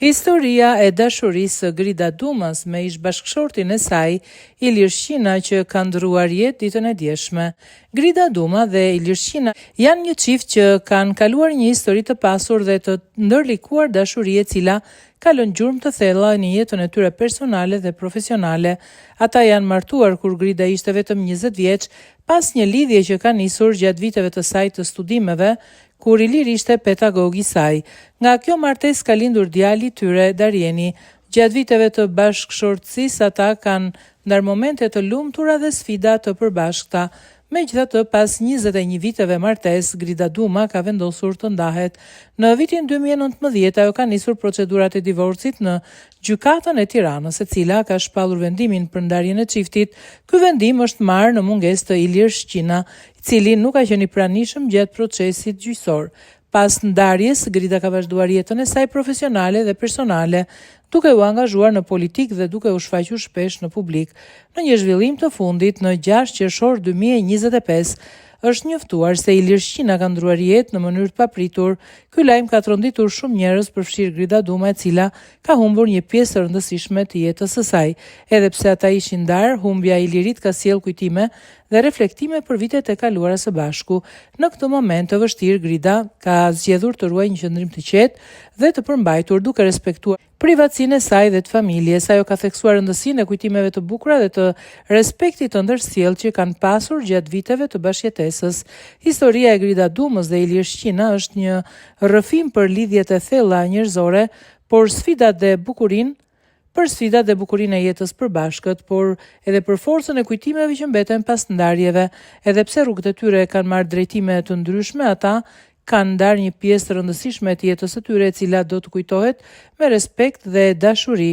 Historia e dashurisë së Grida Dumas me ish-bashkëshortin e saj, Ilir Shqina, që ka ndruar jetë ditën e djeshme. Grida Duma dhe Ilir Shqina janë një çift që kanë kaluar një histori të pasur dhe të ndërlikuar dashuri e cila ka lënë gjurmë të thella në jetën e tyre personale dhe profesionale. Ata janë martuar kur Grida ishte vetëm 20 vjeç, pas një lidhje që ka nisur gjatë viteve të saj të studimeve, kur Ilir ishte pedagog i saj. Nga kjo martesë ka lindur djali i tyre, Darjeni. Gjatë viteve të bashkëshortësisë ata kanë ndar momente të lumtura dhe sfida të përbashkëta. Megjithatë, pas 21 viteve martesë, Grida Duma ka vendosur të ndahet. Në vitin 2019 ajo ka nisur procedurat e divorcit në gjykatën e Tiranës, e cila ka shpallur vendimin për ndarjen e çiftit. Ky vendim është marrë në mungesë të Ilir Shqina, i cili nuk ka qenë i pranishëm gjatë procesit gjyqësor. Pas ndarjes, Grida ka vazhduar jetën e saj profesionale dhe personale, duke u angazhuar në politikë dhe duke u shfaqur shpesh në publik. Në një zhvillim të fundit, në 6 qershor 2025, është njoftuar se Ilir Shqina ka ndruar jetë në mënyrë të papritur. Ky lajm ka tronditur shumë njerëz, përfshirë Grida Duma, e cila ka humbur një pjesë e rëndësishme të jetës së saj. Edhe pse ata ishin ndarë, humbja e Ilirit ka sjellë kujtime dhe reflektime për vitet e kaluara së bashku. Në këtë moment të vështirë, Grida ka zgjedhur të ruajë një qëndrim të qetë dhe të përmbajtur, duke respektuar privatësinë e saj dhe të familjes. Ajo ka theksuar rëndësinë e kujtimeve të bukura dhe të respektit të ndërsjellë që kanë pasur gjatë viteve të bashkëjetesës. Historia e Grida Dumës dhe Ilir Shqina është një rrëfim për lidhjet e thella njerëzore, për sfidat dhe bukurinë e jetës përbashkët, por edhe për forcën e kujtimeve që mbeten pas ndarjeve. Edhe pse rrugët e tyre kanë marrë drejtime të ndryshme, ata kanë ndarë një pjesë të rëndësishme të jetës së tyre, e cila do të kujtohet me respekt dhe dashuri.